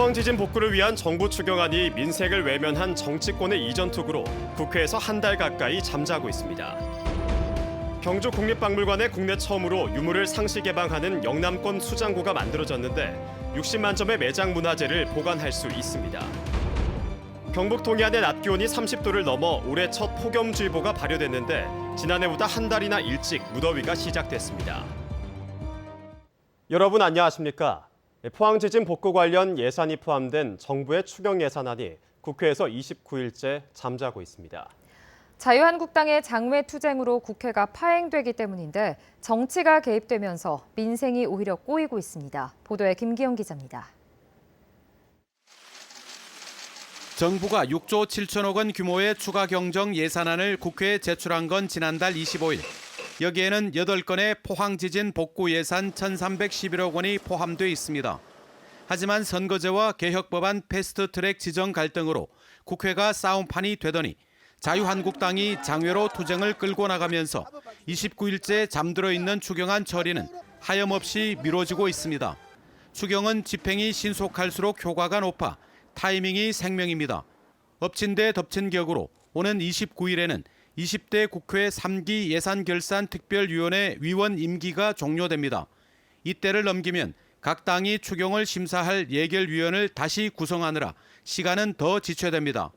포항 지진 복구를 위한 정부 추경안이 민생을 외면한 정치권의 이전투구로 국회에서 한 달 가까이 잠자고 있습니다. 경주 국립박물관에 국내 처음으로 유물을 상시 개방하는 영남권 수장고가 만들어졌는데 60만 점의 매장 문화재를 보관할 수 있습니다. 경북 동해안의 낮 기온이 30도를 넘어 올해 첫 폭염주의보가 발효됐는데 지난해보다 한 달이나 일찍 무더위가 시작됐습니다. 여러분 안녕하십니까? 포항 지진 복구 관련 예산이 포함된 정부의 추경 예산안이 국회에서 29일째 잠자고 있습니다. 자유한국당의 장외투쟁으로 국회가 파행되기 때문인데 정치가 개입되면서 민생이 오히려 꼬이고 있습니다. 보도에 김기영 기자입니다. 정부가 6조 7천억 원 규모의 추가 경정 예산안을 국회에 제출한 건 지난달 25일. 여기에는 8건의 포항 지진 복구 예산 1,311억 원이 포함돼 있습니다. 하지만 선거제와 개혁법안 패스트트랙 지정 갈등으로 국회가 싸움판이 되더니 자유한국당이 장외로 투쟁을 끌고 나가면서 29일째 잠들어 있는 추경안 처리는 하염없이 미뤄지고 있습니다. 추경은 집행이 신속할수록 효과가 높아 타이밍이 생명입니다. 엎친 데 덮친 격으로 오는 29일에는 20대 국회 3기 예산결산특별위원회 위원 임기가 종료됩니다. 이때를 넘기면 각 당이 추경을 심사할 예결위원을 다시 구성하느라 시간은 더 지체됩니다.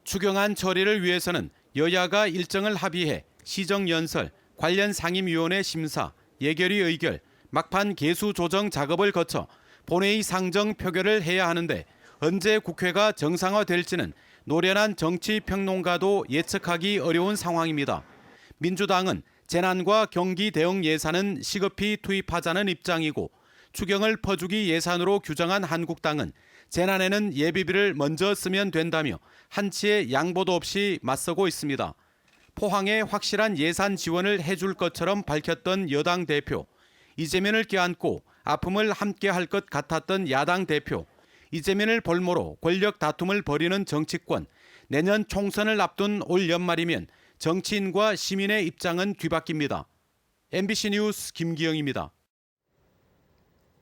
추경안 처리를 위해서는 여야가 일정을 합의해 시정연설, 관련 상임위원회 심사, 예결위 의결, 막판 개수 조정 작업을 거쳐 본회의 상정 표결을 해야 하는데 언제 국회가 정상화될지는 노련한 정치평론가도 예측하기 어려운 상황입니다. 민주당은 재난과 경기 대응 예산은 시급히 투입하자는 입장이고 추경을 퍼주기 예산으로 규정한 한국당은 재난에는 예비비를 먼저 쓰면 된다며 한치의 양보도 없이 맞서고 있습니다. 포항에 확실한 예산 지원을 해줄 것처럼 밝혔던 여당 대표, 이재명을 껴안고 아픔을 함께 할 것 같았던 야당 대표, 이재명을 볼모로 권력 다툼을 벌이는 정치권, 내년 총선을 앞둔 올 연말이면 정치인과 시민의 입장은 뒤바뀝니다. MBC 뉴스 김기영입니다.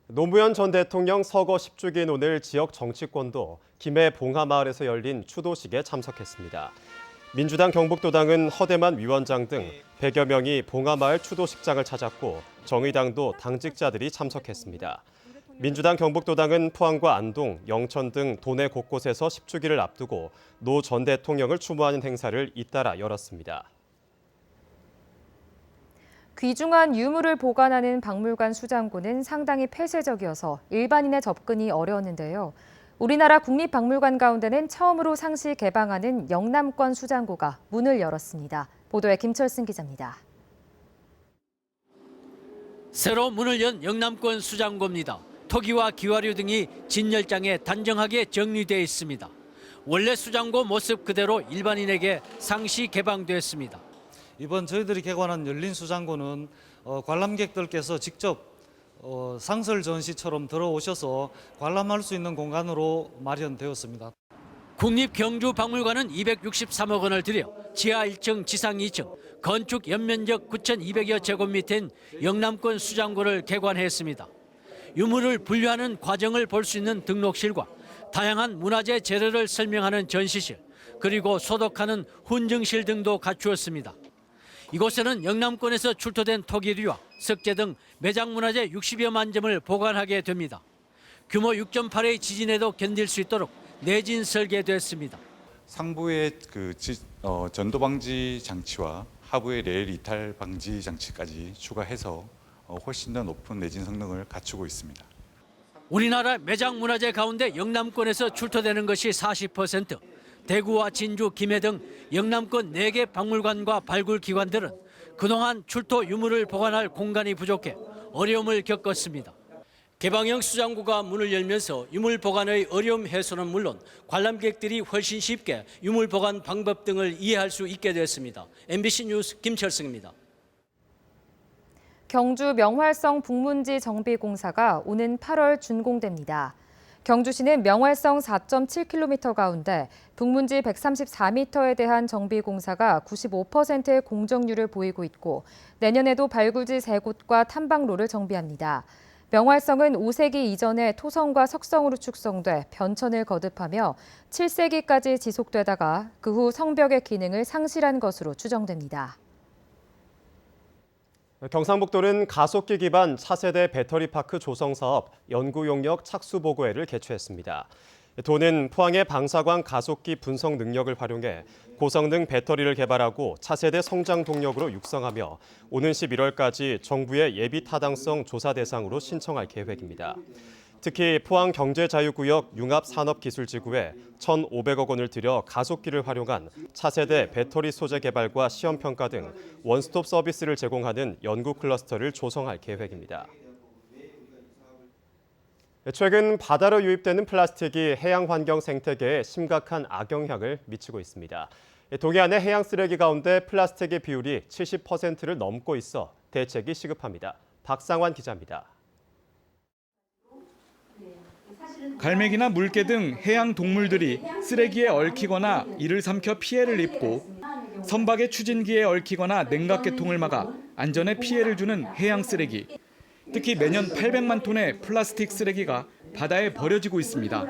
노무현 전 대통령 서거 10주기인 오늘 지역 정치권도 김해 봉하마을에서 열린 추도식에 참석했습니다. 민주당 경북도당은 허대만 위원장 등 100여 명이 봉하마을 추도식장을 찾았고 정의당도 당직자들이 참석했습니다. 민주당 경북도당은 포항과 안동, 영천 등 도내 곳곳에서 10주기를 앞두고 노 전 대통령을 추모하는 행사를 잇따라 열었습니다. 귀중한 유물을 보관하는 박물관 수장고는 상당히 폐쇄적이어서 일반인의 접근이 어려웠는데요. 우리나라 국립박물관 가운데는 처음으로 상시 개방하는 영남권 수장고가 문을 열었습니다. 보도에 김철승 기자입니다. 새로 문을 연 영남권 수장고입니다. 토기와 기와류 등이 진열장에 단정하게 정리되어 있습니다. 원래 수장고 모습 그대로 일반인에게 상시 개방됐습니다. 이번 저희들이 개관한 열린 수장고는 관람객들께서 직접 상설 전시처럼 들어오셔서 관람할 수 있는 공간으로 마련되었습니다. 국립경주박물관은 263억 원을 들여 지하 1층, 지상 2층, 건축 연면적 9,200여 제곱미터인 영남권 수장고를 개관했습니다. 유물을 분류하는 과정을 볼 수 있는 등록실과 다양한 문화재 재료를 설명하는 전시실, 그리고 소독하는 훈증실 등도 갖추었습니다. 이곳에는 영남권에서 출토된 토기류와 석재 등 매장 문화재 60여만 점을 보관하게 됩니다. 규모 6.8의 지진에도 견딜 수 있도록 내진 설계됐습니다. 상부의 전도 방지 장치와 하부의 레일 이탈 방지 장치까지 추가해서 훨씬 더 높은 내진 성능을 갖추고 있습니다. 우리나라 매장 문화재 가운데 영남권에서 출토되는 것이 40%, 대구와 진주, 김해 등 영남권 4개 박물관과 발굴기관들은 그동안 출토 유물을 보관할 공간이 부족해 어려움을 겪었습니다. 개방형 수장고가 문을 열면서 유물 보관의 어려움 해소는 물론 관람객들이 훨씬 쉽게 유물 보관 방법 등을 이해할 수 있게 되었습니다. MBC 뉴스 김철승입니다. 경주 명활성 북문지 정비공사가 오는 8월 준공됩니다. 경주시는 명활성 4.7km 가운데 북문지 134m에 대한 정비공사가 95%의 공정률을 보이고 있고 내년에도 발굴지 3곳과 탐방로를 정비합니다. 명활성은 5세기 이전에 토성과 석성으로 축성돼 변천을 거듭하며 7세기까지 지속되다가 그 후 성벽의 기능을 상실한 것으로 추정됩니다. 경상북도는 가속기 기반 차세대 배터리파크 조성 사업 연구용역 착수보고회를 개최했습니다. 도는 포항의 방사광 가속기 분석 능력을 활용해 고성능 배터리를 개발하고 차세대 성장 동력으로 육성하며 오는 11월까지 정부의 예비 타당성 조사 대상으로 신청할 계획입니다. 특히 포항 경제자유구역 융합산업기술지구에 1,500억 원을 들여 가속기를 활용한 차세대 배터리 소재 개발과 시험 평가 등 원스톱 서비스를 제공하는 연구 클러스터를 조성할 계획입니다. 최근 바다로 유입되는 플라스틱이 해양 환경 생태계에 심각한 악영향을 미치고 있습니다. 동해안의 해양 쓰레기 가운데 플라스틱의 비율이 70%를 넘고 있어 대책이 시급합니다. 박상환 기자입니다. 갈매기나 물개 등 해양 동물들이 쓰레기에 얽히거나 이를 삼켜 피해를 입고 선박의 추진기에 얽히거나 냉각계통을 막아 안전에 피해를 주는 해양 쓰레기. 특히 매년 800만 톤의 플라스틱 쓰레기가 바다에 버려지고 있습니다.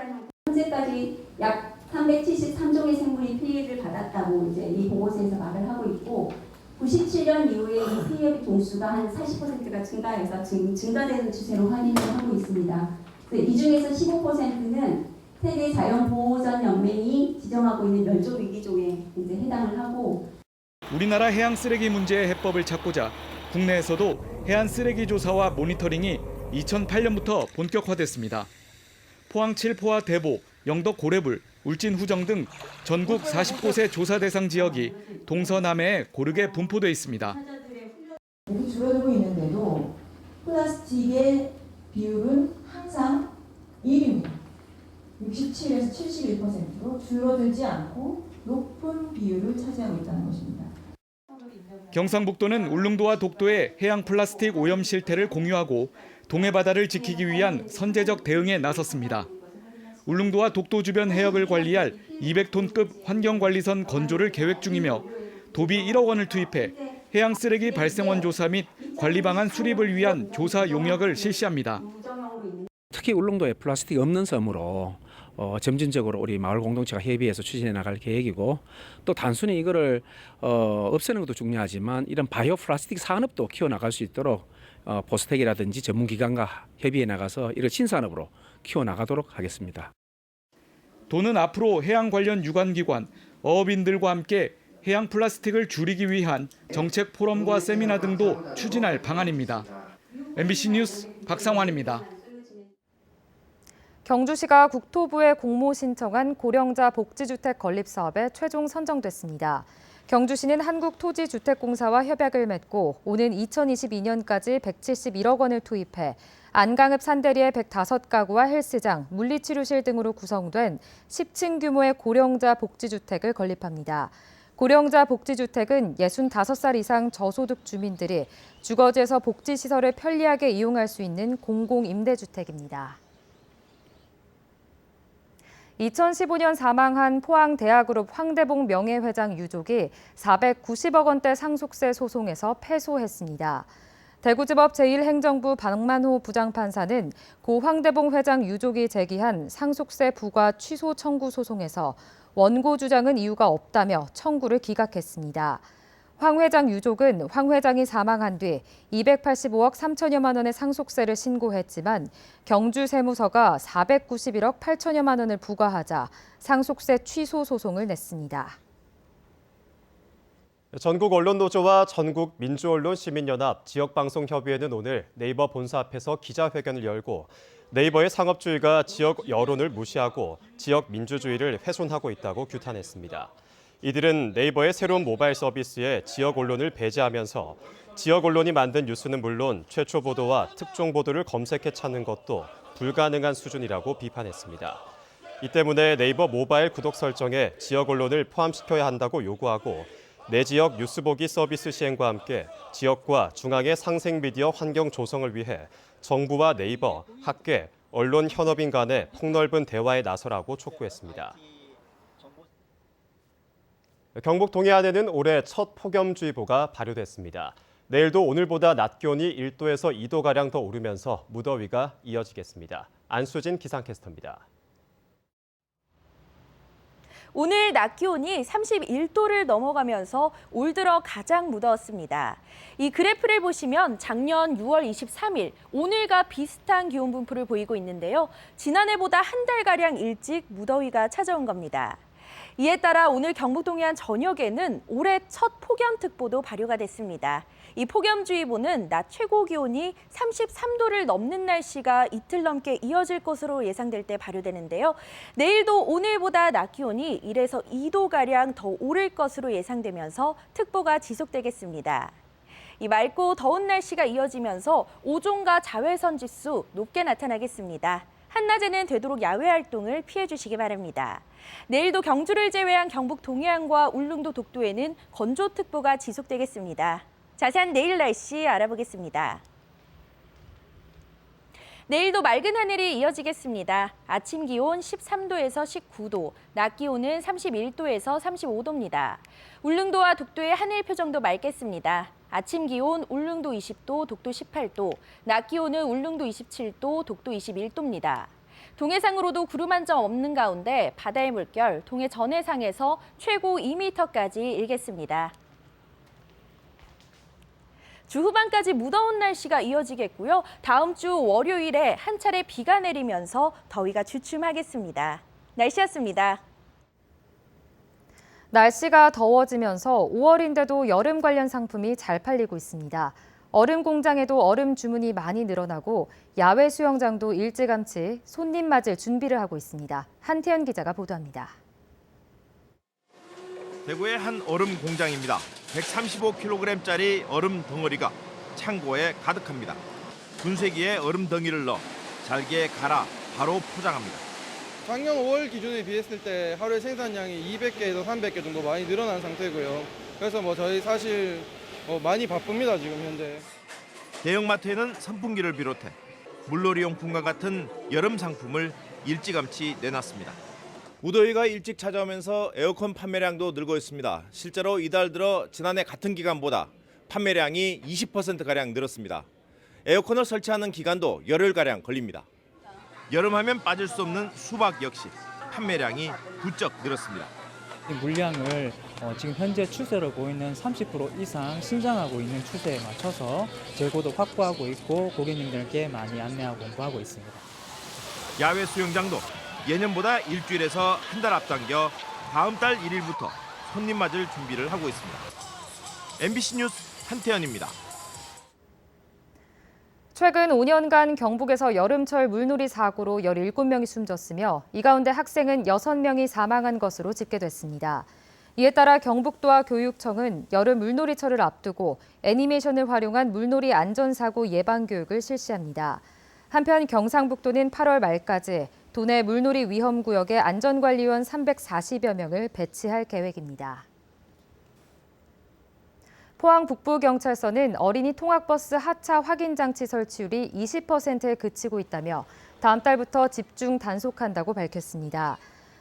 현재까지 약 373종의 생물이 피해를 받았다고 이제 이 보고서에서 말을 하고 있고 97년 이후에 이 피해 종수가 한 40%가 증가해서 증가되는 추세로 확인을 하고 있습니다. 이 중에서 15%는 세계 자연보호전 연맹이 지정하고 있는 멸종 위기종에 이제 해당을 하고 우리나라 해양 쓰레기 문제의 해법을 찾고자 국내에서도 해안 쓰레기 조사와 모니터링이 2008년부터 본격화됐습니다. 포항 7포와 대보, 영덕 고래불, 울진 후정 등 전국 40곳의 조사 대상 지역이 동서남해에 고르게 분포돼 있습니다. 이렇게 줄어들고 있는데도 플라스틱의 비율은 항상 1위입니다. 67에서 71%로 줄어들지 않고 높은 비율을 차지하고 있다는 것입니다. 경상북도는 울릉도와 독도의 해양 플라스틱 오염 실태를 공유하고 동해 바다를 지키기 위한 선제적 대응에 나섰습니다. 울릉도와 독도 주변 해역을 관리할 200톤급 환경관리선 건조를 계획 중이며 도비 1억 원을 투입해 해양 쓰레기 발생원 조사 및 관리 방안 수립을 위한 조사 용역을 실시합니다. 특히 울릉도에 플라스틱이 없는 섬으로 점진적으로 우리 마을 공동체가 협의해서 추진해 나갈 계획이고 또 단순히 이거를 없애는 것도 중요하지만 이런 바이오 플라스틱 산업도 키워나갈 수 있도록 포스텍이라든지 전문기관과 협의해 나가서 이를 신산업으로 키워나가도록 하겠습니다. 도는 앞으로 해양 관련 유관기관, 어업인들과 함께 해양 플라스틱을 줄이기 위한 정책 포럼과 세미나 등도 추진할 방안입니다. MBC 뉴스 박상환입니다. 경주시가 국토부에 공모 신청한 고령자 복지주택 건립 사업에 최종 선정됐습니다. 경주시는 한국토지주택공사와 협약을 맺고 오는 2022년까지 171억 원을 투입해 안강읍 산대리의 105가구와 헬스장, 물리치료실 등으로 구성된 10층 규모의 고령자 복지주택을 건립합니다. 고령자 복지주택은 65살 이상 저소득 주민들이 주거지에서 복지시설을 편리하게 이용할 수 있는 공공임대주택입니다. 2015년 사망한 포항대학그룹 황대봉 명예회장 유족이 490억 원대 상속세 소송에서 패소했습니다. 대구지법 제1행정부 박만호 부장판사는 고 황대봉 회장 유족이 제기한 상속세 부과 취소 청구 소송에서 원고 주장은 이유가 없다며 청구를 기각했습니다. 황 회장 유족은 황 회장이 사망한 뒤 285억 3천여만 원의 상속세를 신고했지만 경주세무서가 491억 8천여만 원을 부과하자 상속세 취소 소송을 냈습니다. 전국언론노조와 전국민주언론시민연합 지역방송협의회는 오늘 네이버 본사 앞에서 기자회견을 열고 네이버의 상업주의가 지역 여론을 무시하고 지역 민주주의를 훼손하고 있다고 규탄했습니다. 이들은 네이버의 새로운 모바일 서비스에 지역 언론을 배제하면서 지역 언론이 만든 뉴스는 물론 최초 보도와 특종 보도를 검색해 찾는 것도 불가능한 수준이라고 비판했습니다. 이 때문에 네이버 모바일 구독 설정에 지역 언론을 포함시켜야 한다고 요구하고 내 지역 뉴스 보기 서비스 시행과 함께 지역과 중앙의 상생 미디어 환경 조성을 위해 정부와 네이버, 학계, 언론 현업인 간의 폭넓은 대화에 나서라고 촉구했습니다. 경북 동해안에는 올해 첫 폭염주의보가 발효됐습니다. 내일도 오늘보다 낮 기온이 1도에서 2도가량 더 오르면서 무더위가 이어지겠습니다. 안수진 기상캐스터입니다. 오늘 낮 기온이 31도를 넘어가면서 올 들어 가장 무더웠습니다. 이 그래프를 보시면 작년 6월 23일 오늘과 비슷한 기온 분포를 보이고 있는데요. 지난해보다 한 달가량 일찍 무더위가 찾아온 겁니다. 이에 따라 오늘 경북 동해안 전역에는 올해 첫 폭염특보도 발효가 됐습니다. 이 폭염주의보는 낮 최고 기온이 33도를 넘는 날씨가 이틀 넘게 이어질 것으로 예상될 때 발효되는데요. 내일도 오늘보다 낮 기온이 1에서 2도가량 더 오를 것으로 예상되면서 특보가 지속되겠습니다. 이 맑고 더운 날씨가 이어지면서 오존과 자외선 지수 높게 나타나겠습니다. 한낮에는 되도록 야외 활동을 피해 주시기 바랍니다. 내일도 경주를 제외한 경북 동해안과 울릉도 독도에는 건조특보가 지속되겠습니다. 자세한 내일 날씨 알아보겠습니다. 내일도 맑은 하늘이 이어지겠습니다. 아침 기온 13도에서 19도, 낮 기온은 31도에서 35도입니다. 울릉도와 독도의 하늘 표정도 맑겠습니다. 아침 기온 울릉도 20도, 독도 18도, 낮 기온은 울릉도 27도, 독도 21도입니다. 동해상으로도 구름 한 점 없는 가운데 바다의 물결 동해 전해상에서 최고 2m까지 일겠습니다. 주 후반까지 무더운 날씨가 이어지겠고요. 다음 주 월요일에 한 차례 비가 내리면서 더위가 주춤하겠습니다. 날씨였습니다. 날씨가 더워지면서 5월인데도 여름 관련 상품이 잘 팔리고 있습니다. 얼음 공장에도 얼음 주문이 많이 늘어나고 야외 수영장도 일찌감치 손님 맞을 준비를 하고 있습니다. 한태현 기자가 보도합니다. 대구의 한 얼음 공장입니다. 135kg짜리 얼음 덩어리가 창고에 가득합니다. 분쇄기에 얼음 덩이를 넣어 잘게 갈아 바로 포장합니다. 작년 5월 기준에 비했을 때 하루에 생산량이 200개에서 300개 정도 많이 늘어난 상태고요. 그래서 저희 사실 많이 바쁩니다, 지금 현재. 대형마트에는 선풍기를 비롯해 물놀이 용품과 같은 여름 상품을 일찌감치 내놨습니다. 무더위가 일찍 찾아오면서 에어컨 판매량도 늘고 있습니다. 실제로 이달 들어 지난해 같은 기간보다 판매량이 20%가량 늘었습니다. 에어컨을 설치하는 기간도 열흘가량 걸립니다. 여름하면 빠질 수 없는 수박 역시 판매량이 부쩍 늘었습니다. 물량을 지금 현재 추세로 보이는 30% 이상 신장하고 있는 추세에 맞춰서 재고도 확보하고 있고 고객님들께 많이 안내하고 공부하고 있습니다. 야외 수영장도 예년보다 일주일에서 한 달 앞당겨 다음 달 1일부터 손님 맞을 준비를 하고 있습니다. MBC 뉴스 한태현입니다. 최근 5년간 경북에서 여름철 물놀이 사고로 17명이 숨졌으며 이 가운데 학생은 6명이 사망한 것으로 집계됐습니다. 이에 따라 경북도와 교육청은 여름 물놀이철을 앞두고 애니메이션을 활용한 물놀이 안전사고 예방 교육을 실시합니다. 한편 경상북도는 8월 말까지 도내 물놀이 위험구역에 안전관리원 340여 명을 배치할 계획입니다. 포항 북부경찰서는 어린이 통학버스 하차 확인 장치 설치율이 20%에 그치고 있다며 다음 달부터 집중 단속한다고 밝혔습니다.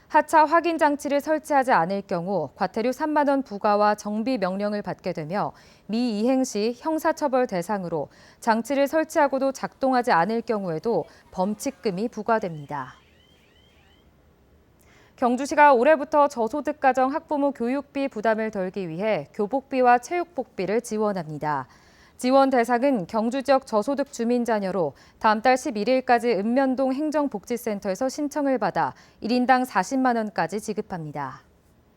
하차 확인 장치를 설치하지 않을 경우 과태료 3만 원 부과와 정비 명령을 받게 되며 미이행 시 형사처벌 대상으로 장치를 설치하고도 작동하지 않을 경우에도 범칙금이 부과됩니다. 경주시가 올해부터 저소득 가정 학부모 교육비 부담을 덜기 위해 교복비와 체육복비를 지원합니다. 지원 대상은 경주 지역 저소득 주민 자녀로 다음 달 11일까지 읍면동 행정복지센터에서 신청을 받아 1인당 40만 원까지 지급합니다.